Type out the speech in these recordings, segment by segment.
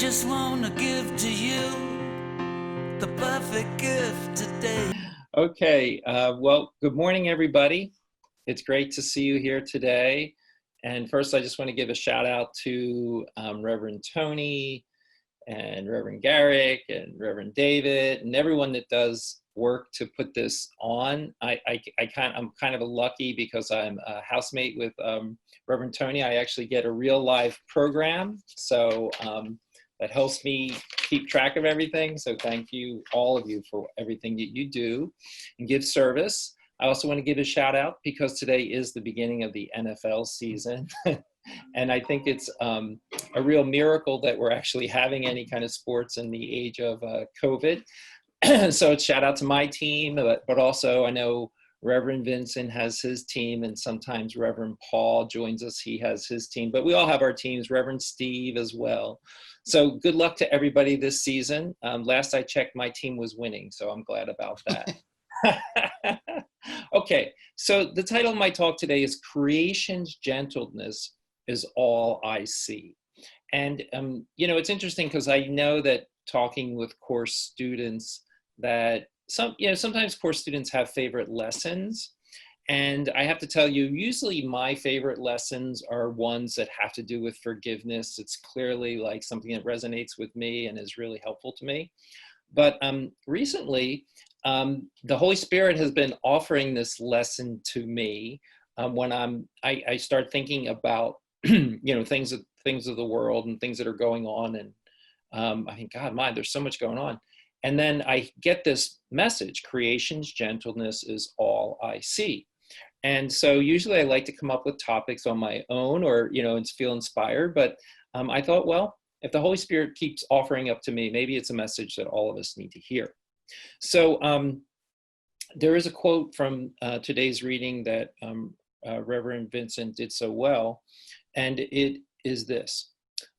just want to give to you the perfect gift today. Okay, well, good morning, everybody. It's great to see you here today. And first, I just want to give a shout out to Reverend Tony and Reverend Garrick and Reverend David and everyone that does work to put this on. I'm kind of lucky because I'm a housemate with Reverend Tony. I actually get a real live program, so that helps me keep track of everything. So thank you, all of you, for everything that you do and give service. I also want to give a shout out because today is the beginning of the NFL season. And I think it's a real miracle that we're actually having any kind of sports in the age of COVID. So shout out to my team, but also I know Reverend Vincent has his team, and sometimes Reverend Paul joins us. He has his team, but we all have our teams, Reverend Steve as well. So good luck to everybody this season. Last I checked, my team was winning, so I'm glad about that. Okay, so the title of my talk today is Creation's Gentleness is All I See. And, it's interesting because I know that talking with course students that sometimes course students have favorite lessons. And I have to tell you, usually my favorite lessons are ones that have to do with forgiveness. It's clearly like something that resonates with me and is really helpful to me. But recently, the Holy Spirit has been offering this lesson to me when I start thinking about things of the world and things that are going on, and I think, God, there's so much going on. And then I get this message: creation's gentleness is all I see. And so usually I like to come up with topics on my own, or and feel inspired. But I thought, well, if the Holy Spirit keeps offering up to me, maybe it's a message that all of us need to hear. So there is a quote from today's reading that Reverend Vincent did so well, and it is this: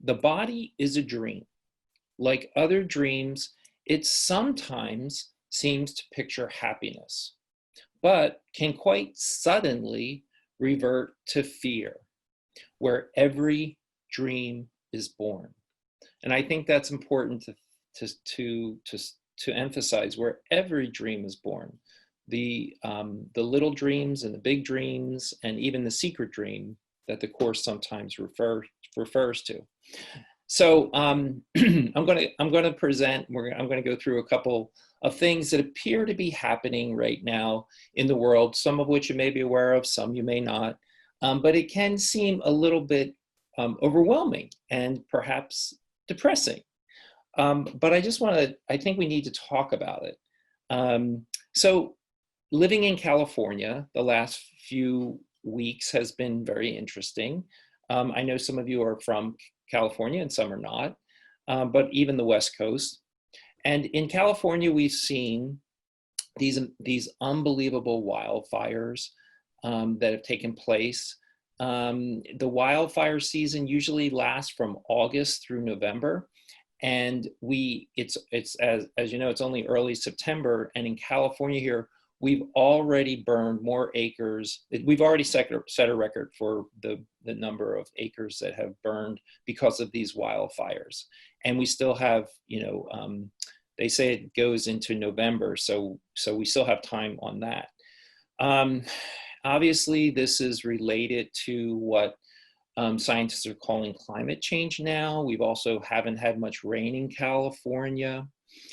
the body is a dream. Like other dreams, it sometimes seems to picture happiness, but can quite suddenly revert to fear, where every dream is born. And I think that's important to emphasize, where every dream is born. The little dreams and the big dreams, and even the secret dream that the Course sometimes refers to. So I'm going to present. I'm going to go through a couple of things that appear to be happening right now in the world. Some of which you may be aware of, some you may not. But it can seem a little bit overwhelming and perhaps depressing. But I think we need to talk about it. So living in California the last few weeks has been very interesting. I know some of you are from California and some are not, but even the West Coast. And in California, we've seen these unbelievable wildfires that have taken place. The wildfire season usually lasts from August through November. And it's as you know, it's only early September. And in California here, we've already burned more acres. We've already set a record for the number of acres that have burned because of these wildfires. And we still have, they say it goes into November, so we still have time on that. Obviously, this is related to what scientists are calling climate change now. We've also haven't had much rain in California.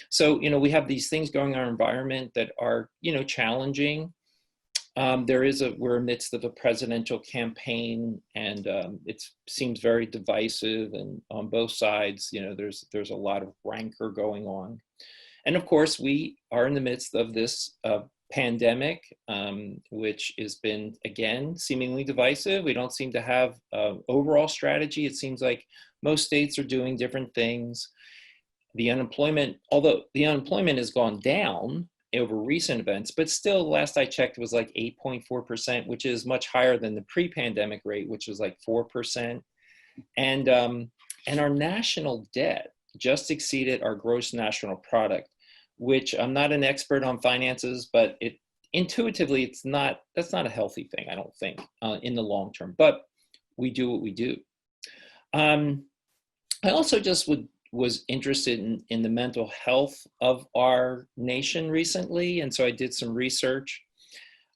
So, we have these things going on in our environment that are, challenging. We're amidst of a presidential campaign, and it seems very divisive, and on both sides, there's a lot of rancor going on. And of course, we are in the midst of this pandemic, which has been, again, seemingly divisive. We don't seem to have an overall strategy. It seems like most states are doing different things. Although the unemployment has gone down over recent events, but still, last I checked, it was like 8.4%, which is much higher than the pre-pandemic rate, which was like 4%. And our national debt just exceeded our gross national product, which I'm not an expert on finances, but intuitively, that's not a healthy thing, I don't think, in the long term. But we do what we do. I also just would was interested in the mental health of our nation recently, and so I did some research.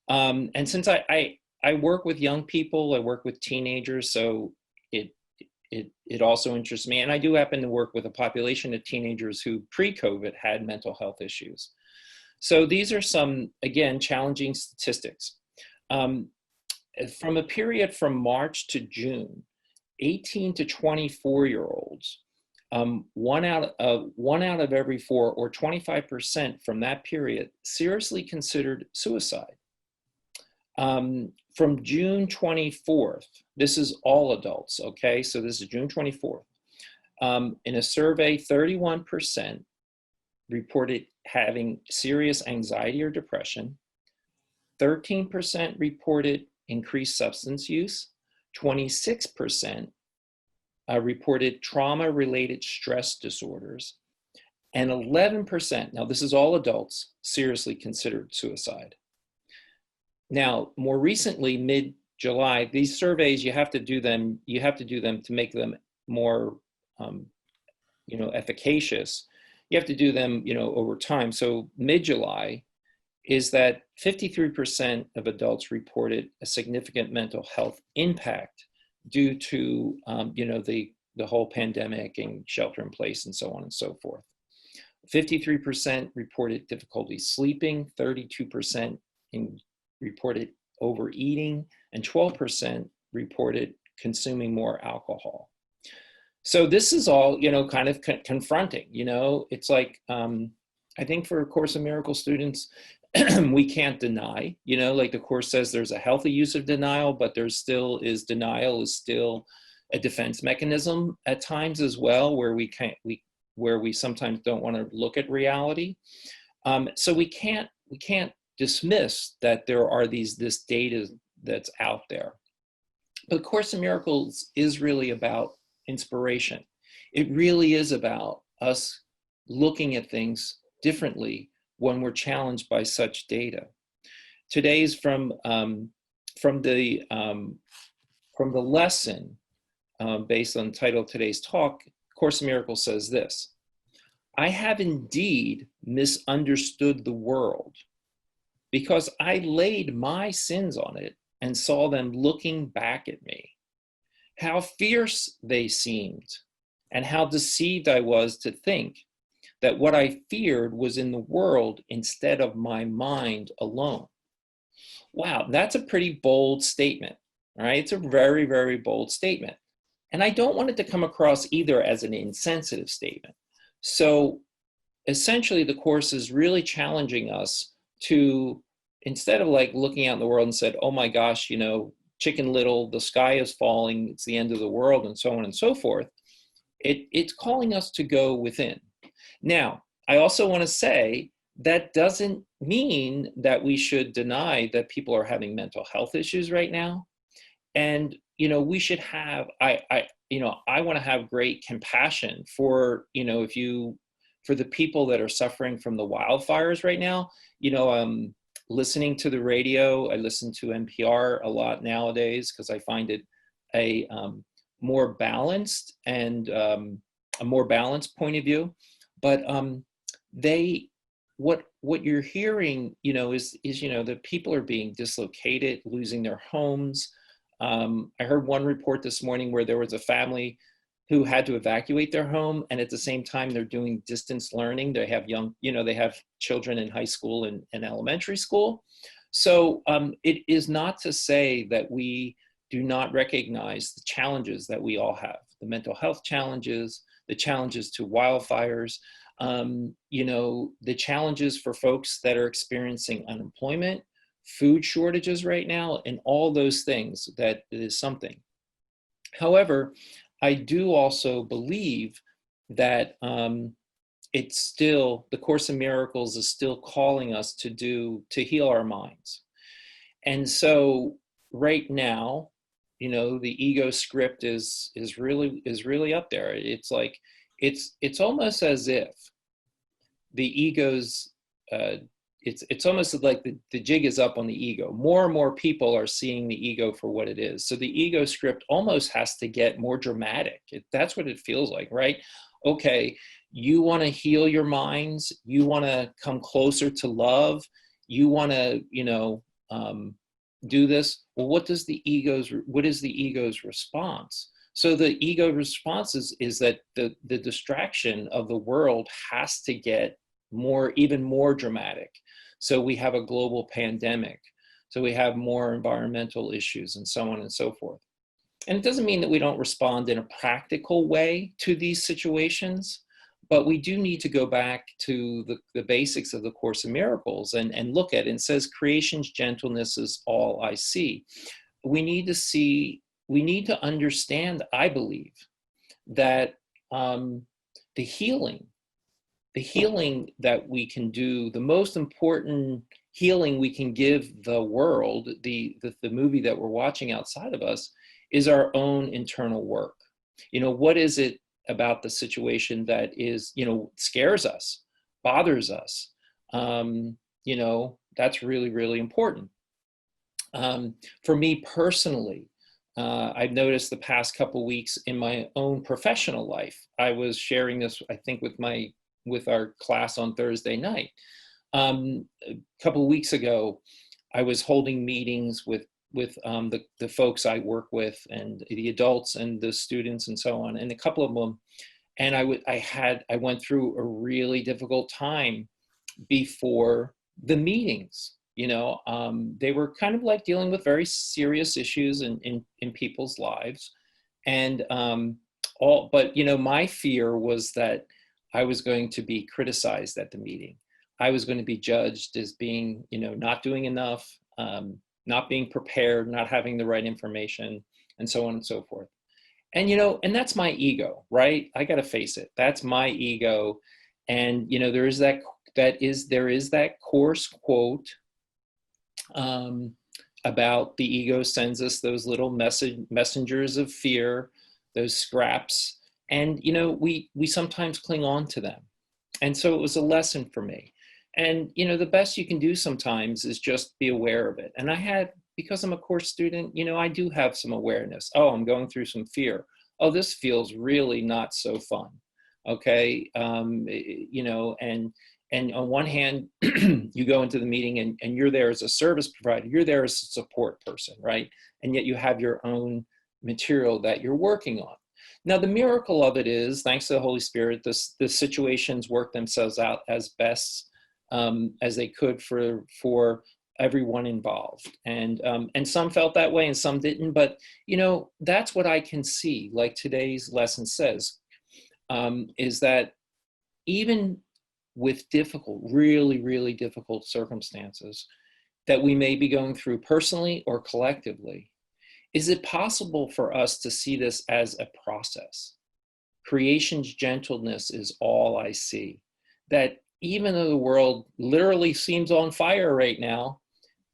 And since I work with young people, I work with teenagers, so it also interests me. And I do happen to work with a population of teenagers who pre-COVID had mental health issues. So these are some, again, challenging statistics. From a period from March to June, 18 to 24-year-olds, one out of every four, or 25% from that period, seriously considered suicide. From June 24th, this is all adults, okay? So this is June 24th. In a survey, 31% reported having serious anxiety or depression. 13% reported increased substance use. 26% reported trauma-related stress disorders. And 11%, now this is all adults, seriously considered suicide. Now, more recently, mid-July, these surveys, you have to do them to make them more, efficacious. You have to do them, over time. So mid-July is that 53% of adults reported a significant mental health impact due to, the whole pandemic and shelter in place and so on and so forth. 53% reported difficulty sleeping, 32% reported overeating, and 12% reported consuming more alcohol. So this is all, kind of confronting. It's like, I think for Course in Miracles students, we can't deny, like the Course says there's a healthy use of denial, but denial is still a defense mechanism at times as well, where we sometimes don't want to look at reality. So we can't dismiss that there are this data that's out there. But Course in Miracles is really about inspiration. It really is about us looking at things differently when we're challenged by such data. Today's from the lesson, based on the title of today's talk, Course in Miracles says this: I have indeed misunderstood the world, because I laid my sins on it and saw them looking back at me. How fierce they seemed, and how deceived I was to think that what I feared was in the world instead of my mind alone. Wow, that's a pretty bold statement, right? It's a very, very bold statement. And I don't want it to come across either as an insensitive statement. So essentially, the Course is really challenging us to, instead of like looking out in the world and said, oh my gosh, Chicken Little, the sky is falling, it's the end of the world, and so on and so forth, it's calling us to go within. Now, I also want to say that doesn't mean that we should deny that people are having mental health issues right now. And, we should have, I want to have great compassion for, for the people that are suffering from the wildfires right now. Listening to the radio, I listen to NPR a lot nowadays because I find it a more balanced and a more balanced point of view. But what you're hearing, is that people are being dislocated, losing their homes. I heard one report this morning where there was a family who had to evacuate their home, and at the same time they're doing distance learning. They have they have children in high school and elementary school. So it is not to say that we do not recognize the challenges that we all have, the mental health challenges, the challenges to wildfires, the challenges for folks that are experiencing unemployment, food shortages right now, and all those things. That is something. However, I do also believe that it's still, the Course in Miracles is still calling us to heal our minds. And so right now, the ego script is really up there. It's like, it's almost as if the ego's, it's almost like the jig is up on the ego. More and more people are seeing the ego for what it is. So the ego script almost has to get more dramatic. That's what it feels like, right? okay, you want to heal your minds, you want to come closer to love, you want to, do this. Well, what is the ego's response? So the ego response is that the distraction of the world has to get even more dramatic. So we have a global pandemic. So we have more environmental issues and so on and so forth. And it doesn't mean that we don't respond in a practical way to these situations, but we do need to go back to the basics of the Course in Miracles and look at it. It says, creation's gentleness is all I see. We need to understand, I believe, that the healing that we can do, the most important healing we can give the world, the movie that we're watching outside of us, is our own internal work. What is it about the situation that is, scares us, bothers us? That's really, really important. For me personally, I've noticed the past couple of weeks in my own professional life, I was sharing this, I think, with our class on Thursday night. A couple of weeks ago, I was holding meetings with the folks I work with, and the adults and the students and so on, and a couple of them. And I went through a really difficult time before the meetings. They were kind of like dealing with very serious issues in people's lives. And but my fear was that I was going to be criticized at the meeting. I was going to be judged as being, not doing enough, not being prepared, not having the right information, and so on and so forth. And, and that's my ego, right? I got to face it. That's my ego. And, there is that Course quote about the ego sends us those little messengers of fear, those scraps. And, we sometimes cling on to them. And so it was a lesson for me. And, the best you can do sometimes is just be aware of it. And because I'm a Course student, I do have some awareness. Oh, I'm going through some fear. Oh, this feels really not so fun. Okay. And on one hand, you go into the meeting and you're there as a service provider, you're there as a support person, right? And yet you have your own material that you're working on. Now, the miracle of it is, thanks to the Holy Spirit, the situations work themselves out as best as they could for everyone involved. And some felt that way and some didn't, but that's what I can see, like today's lesson says, is that even with really, really difficult circumstances that we may be going through personally or collectively, is it possible for us to see this as a process? Creation's gentleness is all I see. That even though the world literally seems on fire right now,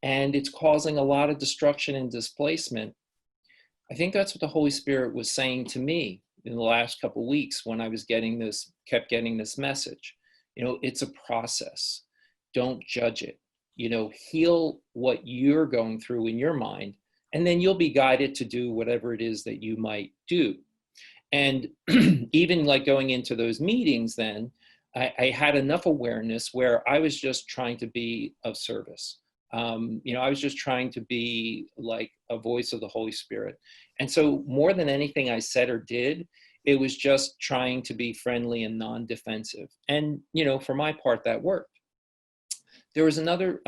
and it's causing a lot of destruction and displacement, I think that's what the Holy Spirit was saying to me in the last couple of weeks when I was kept getting this message. It's a process. Don't judge it. Heal what you're going through in your mind, and then you'll be guided to do whatever it is that you might do. And even like going into those meetings, then I had enough awareness where I was just trying to be of service. I was just trying to be like a voice of the Holy Spirit. And so more than anything I said or did, it was just trying to be friendly and non-defensive. And, for my part, that worked. There was another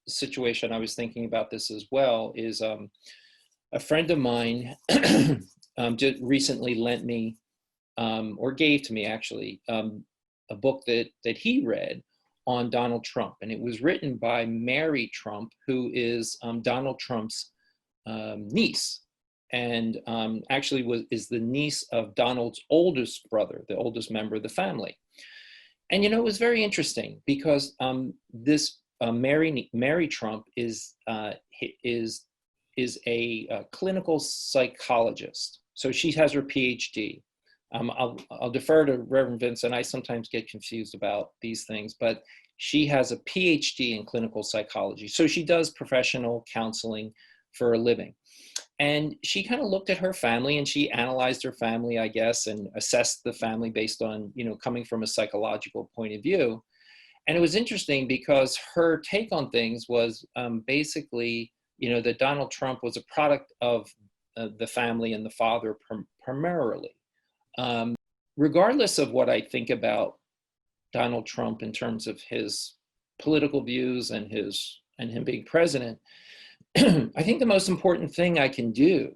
situation I was thinking about this as well, is a friend of mine just recently lent me, or gave to me actually, a book that he read on Donald Trump. And it was written by Mary Trump, who is Donald Trump's niece. And actually is the niece of Donald's oldest brother, the oldest member of the family. And, it was very interesting because this Mary Trump is a clinical psychologist. So she has her PhD. I'll defer to Reverend Vincent. I sometimes get confused about these things, but she has a PhD in clinical psychology. So she does professional counseling for a living. And she kind of looked at her family and she analyzed her family, I guess, and assessed the family based on, coming from a psychological point of view. And it was interesting because her take on things was basically, that Donald Trump was a product of the family and the father primarily. Regardless of what I think about Donald Trump in terms of his political views and him being president, I think the most important thing I can do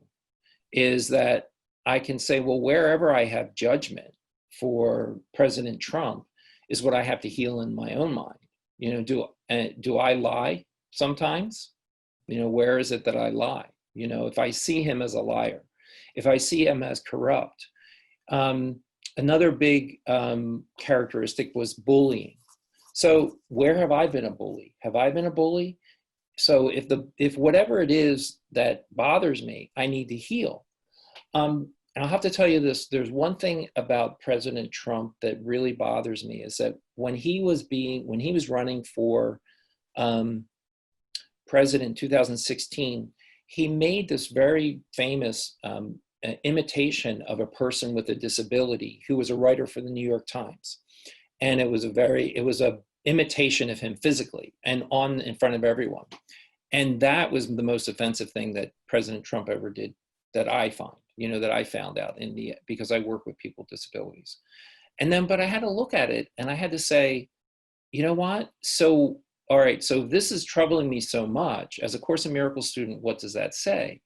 is that I can say, well, wherever I have judgment for President Trump is what I have to heal in my own mind. Do I lie sometimes? Where is it that I lie? If I see him as a liar, if I see him as corrupt. Another big characteristic was bullying. So where have I been a bully? Have I been a bully? So if whatever it is that bothers me, I need to heal. And I'll have to tell you this, there's one thing about President Trump that really bothers me is that when he was running for president in 2016, he made this very famous imitation of a person with a disability who was a writer for the New York Times. And it was a imitation of him physically and in front of everyone. And that was the most offensive thing that President Trump ever did that I found out because I work with people with disabilities. But I had to look at it and I had to say, you know what? So, all right, so this is troubling me so much. As a Course in Miracles student, what does that say?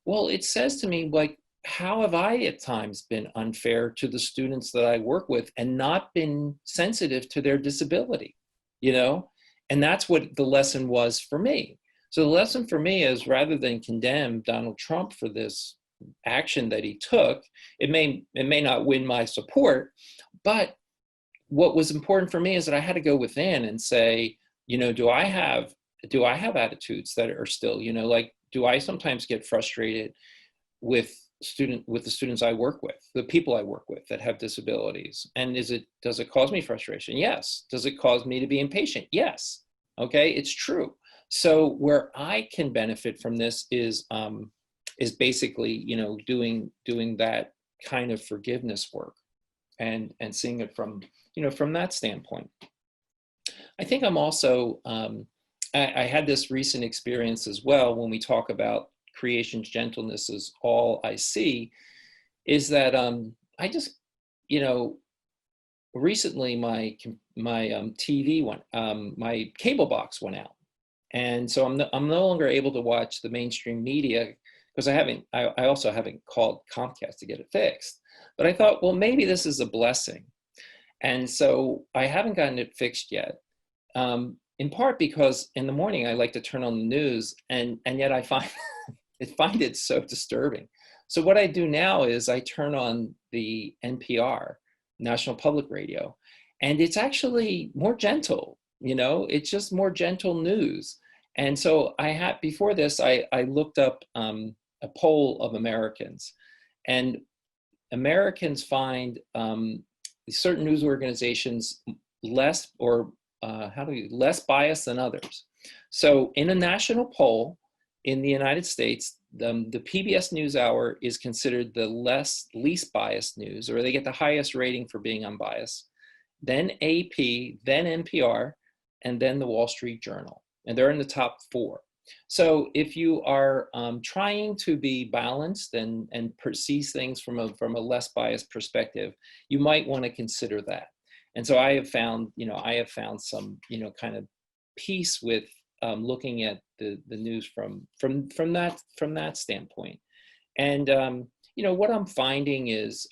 Well, it says to me, like, how have I at times been unfair to the students that I work with and not been sensitive to their disability, And that's what the lesson was for me. So the lesson for me is rather than condemn Donald Trump for this action that he took, it may not win my support, but what was important for me is that I had to go within and say, do I have attitudes that are still, like, do I sometimes get frustrated with the students I work with, the people I work with that have disabilities? And does it cause me frustration? Yes. Does it cause me to be impatient? Yes. Okay, it's true. So where I can benefit from this is basically, doing that kind of forgiveness work and seeing it from that standpoint. I think I'm also, I had this recent experience as well when we talk about creation's gentleness is all I see, is that I just, recently my TV went, my cable box went out. And so I'm no longer able to watch the mainstream media because I also haven't called Comcast to get it fixed. But I thought, well, maybe this is a blessing. And so I haven't gotten it fixed yet. In part because in the morning I like to turn on the news and yet I find it so disturbing. So what I do now is I turn on the NPR, National Public Radio, and it's actually more gentle, it's just more gentle news. And so before this, I looked up a poll of Americans, and Americans find certain news organizations less biased than others. So in a national poll in the United States, the PBS NewsHour is considered the least biased news, or they get the highest rating for being unbiased, then AP, then NPR, and then the Wall Street Journal. And they're in the top 4. So if you are trying to be balanced and perceive things from a less biased perspective, you might want to consider that. And so I have found some, kind of peace with looking at the news from that standpoint. And what I'm finding is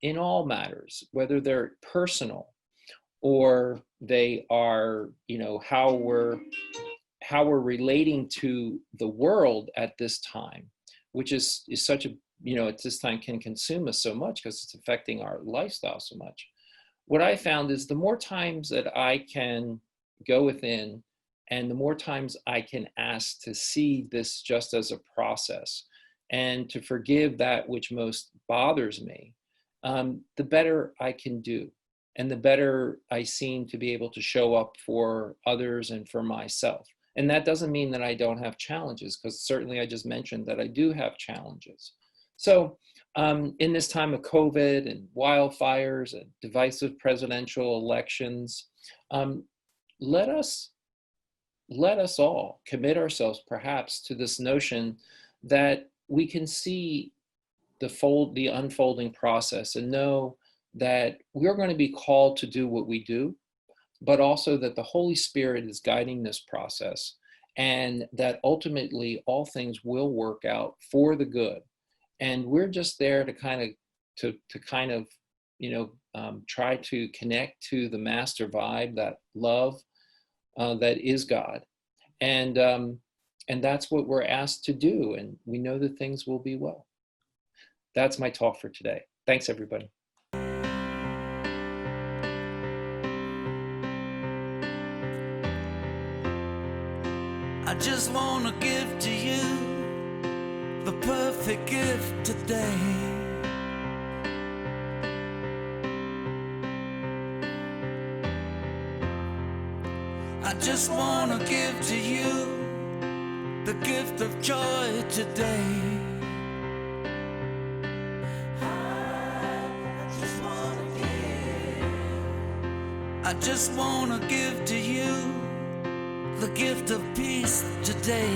in all matters, whether they're personal or they are, how we're relating to the world at this time, which is such a, at this time can consume us so much because it's affecting our lifestyle so much. What I found is the more times that I can go within and the more times I can ask to see this just as a process and to forgive that which most bothers me, the better I can do. And the better I seem to be able to show up for others and for myself. And that doesn't mean that I don't have challenges, because certainly I just mentioned that I do have challenges. So in this time of COVID and wildfires and divisive presidential elections, um, let us all commit ourselves perhaps to this notion that we can see the unfolding process and know that we're going to be called to do what we do, but also that the Holy Spirit is guiding this process, and that ultimately all things will work out for the good. And we're just there to kind of try to connect to the master vibe, that love that is God, and that's what we're asked to do. And we know that things will be well. That's my talk for today. Thanks, everybody. I just wanna give to you the perfect gift today. I just wanna give to you the gift of joy today. I just wanna give to you the gift of peace today.